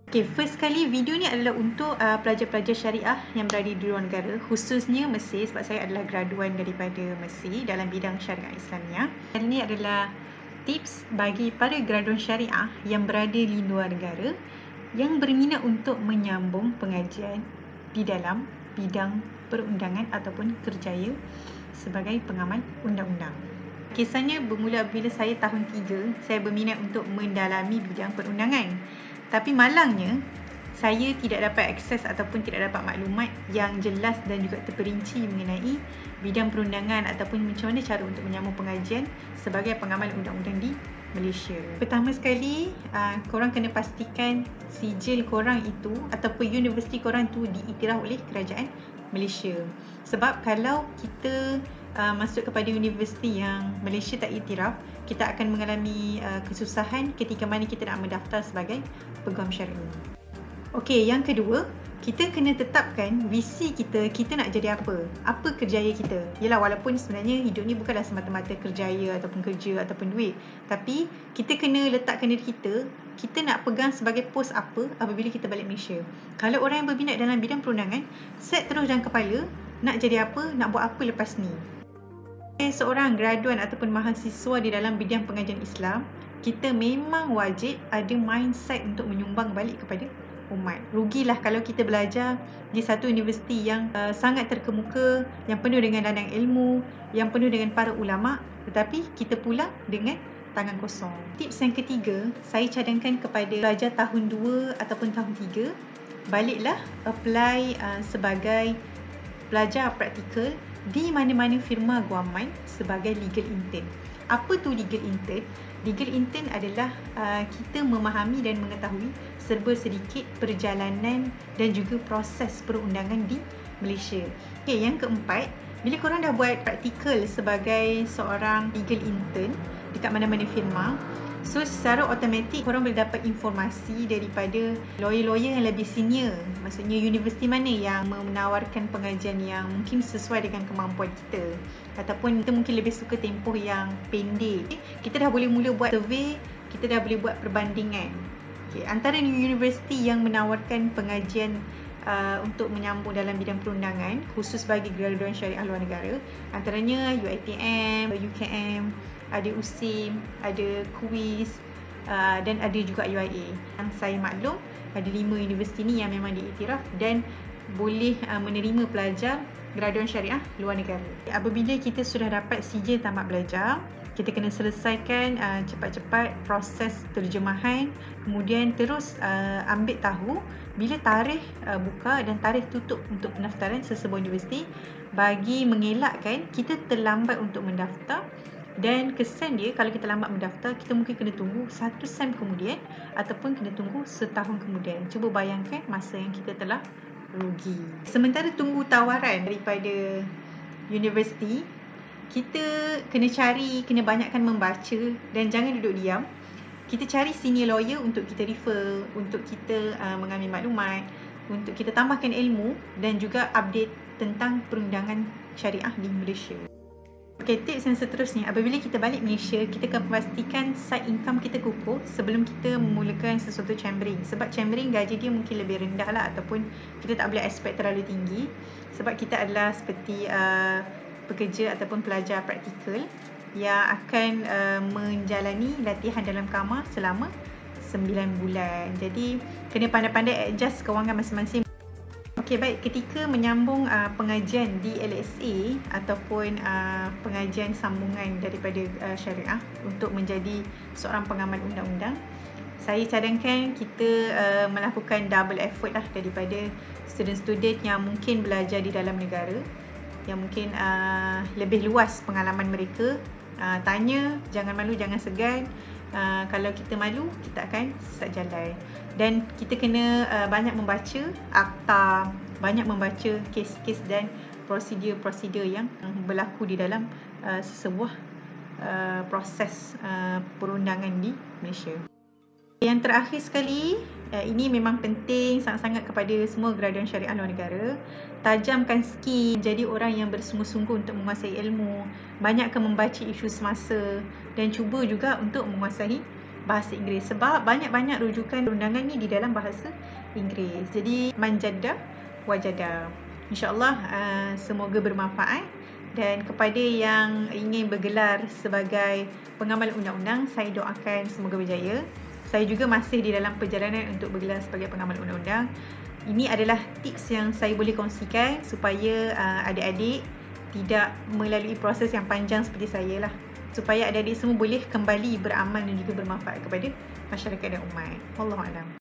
Okay, first kali video ni adalah untuk pelajar-pelajar syariah yang berada di luar negara, khususnya Mesir, sebab saya adalah graduan daripada Mesir dalam bidang syariah Islamiah. Kali ini adalah tips bagi para graduan syariah yang berada di luar negara yang berminat untuk menyambung pengajian di dalam bidang perundangan ataupun kerjaya sebagai pengamal undang-undang. Kisahnya bermula bila saya tahun 3, saya berminat untuk mendalami bidang perundangan. Tapi malangnya, saya tidak dapat akses ataupun tidak dapat maklumat yang jelas dan juga terperinci mengenai bidang perundangan ataupun macam mana cara untuk menyambung pengajian sebagai pengamal undang-undang di Malaysia. Pertama sekali, korang kena pastikan sijil korang itu ataupun universiti korang tu diiktiraf oleh kerajaan Malaysia. Sebab kalau kita masuk kepada universiti yang Malaysia tak iktiraf, kita akan mengalami kesusahan ketika mana kita nak mendaftar sebagai peguam syar'i. Okey, yang kedua, kita kena tetapkan visi kita nak jadi apa? Apa kerjaya kita? Yalah, walaupun sebenarnya hidup ni bukanlah semata-mata kerjaya ataupun kerja ataupun duit, tapi kita kena letakkan diri kita nak pegang sebagai pos apa apabila kita balik Malaysia. Kalau orang yang berminat dalam bidang perundangan, set terus dalam kepala nak jadi apa, nak buat apa lepas ni. Seorang graduan ataupun mahasiswa di dalam bidang pengajian Islam, kita memang wajib ada mindset untuk menyumbang balik kepada umat. Rugilah kalau kita belajar di satu universiti yang sangat terkemuka, yang penuh dengan ladang ilmu, yang penuh dengan para ulama, tetapi kita pulang dengan tangan kosong. Tips yang ketiga, saya cadangkan kepada pelajar tahun 2 ataupun tahun 3, baliklah apply sebagai pelajar praktikal di mana-mana firma guaman sebagai legal intern. Apa tu legal intern? Legal intern adalah kita memahami dan mengetahui serba sedikit perjalanan dan juga proses perundangan di Malaysia. Okay, yang keempat, bila korang dah buat praktikal sebagai seorang legal intern dekat mana-mana firma, so secara automatik korang boleh dapat informasi daripada lawyer-lawyer yang lebih senior. Maksudnya universiti mana yang menawarkan pengajian yang mungkin sesuai dengan kemampuan kita, ataupun kita mungkin lebih suka tempoh yang pendek. Kita dah boleh mula buat survey, kita dah boleh buat perbandingan. Okay, antara universiti yang menawarkan pengajian untuk menyambung dalam bidang perundangan khusus bagi graduan syariah luar negara, antaranya UiTM, UKM, ada USIM, ada KUIS, dan ada juga UIA. Yang saya maklum, ada 5 universiti ni yang memang diiktiraf dan boleh menerima pelajar graduan syariah luar negara. Apabila kita sudah dapat sijil tamat belajar, kita kena selesaikan cepat-cepat proses terjemahan, kemudian terus ambil tahu bila tarikh buka dan tarikh tutup untuk pendaftaran sesebuah universiti, bagi mengelakkan kita terlambat untuk mendaftar. Dan kesan dia, kalau kita lambat mendaftar, kita mungkin kena tunggu 1 sem kemudian ataupun kena tunggu setahun kemudian. Cuba bayangkan masa yang kita telah rugi. Sementara tunggu tawaran daripada universiti, kita kena banyakkan membaca dan jangan duduk diam. Kita cari senior lawyer untuk kita refer, untuk kita mengambil maklumat, untuk kita tambahkan ilmu dan juga update tentang perundangan syariah di Malaysia. Okay, tips yang seterusnya, apabila kita balik Malaysia, kita kena pastikan side income kita kukuh sebelum kita memulakan sesuatu chambering. Sebab chambering gaji dia mungkin lebih rendah lah, ataupun kita tak boleh expect terlalu tinggi. Sebab kita adalah seperti pekerja ataupun pelajar praktikal yang akan menjalani latihan dalam kamar selama 9 bulan. Jadi kena pandai-pandai adjust kewangan masing-masing. Okey, baik, ketika menyambung pengajian di LSA ataupun pengajian sambungan daripada syariah untuk menjadi seorang pengamal undang-undang, saya cadangkan kita melakukan double effort lah daripada student-student yang mungkin belajar di dalam negara, yang mungkin lebih luas pengalaman mereka. Tanya, jangan malu, jangan segan. Kalau kita malu, kita akan sesat jalan. Dan kita kena banyak membaca akta, banyak membaca kes-kes dan prosedur-prosedur yang berlaku di dalam sebuah proses perundangan di Malaysia. Yang terakhir sekali, ini memang penting sangat-sangat kepada semua graduan syariah luar negara. Tajamkan skill, jadi orang yang bersungguh-sungguh untuk menguasai ilmu, banyakkan membaca isu semasa dan cuba juga untuk menguasai bahasa Inggeris, sebab banyak-banyak rujukan undangan ni di dalam bahasa Inggeris. Jadi manjada wajada. InsyaAllah semoga bermanfaat, dan kepada yang ingin bergelar sebagai pengamal undang-undang, saya doakan semoga berjaya. Saya juga masih di dalam perjalanan untuk bergelar sebagai pengamal undang-undang. Ini adalah tips yang saya boleh kongsikan supaya adik-adik tidak melalui proses yang panjang seperti saya lah, supaya adik-adik semua boleh kembali beramal dan juga bermanfaat kepada masyarakat dan umat. Wallahualam.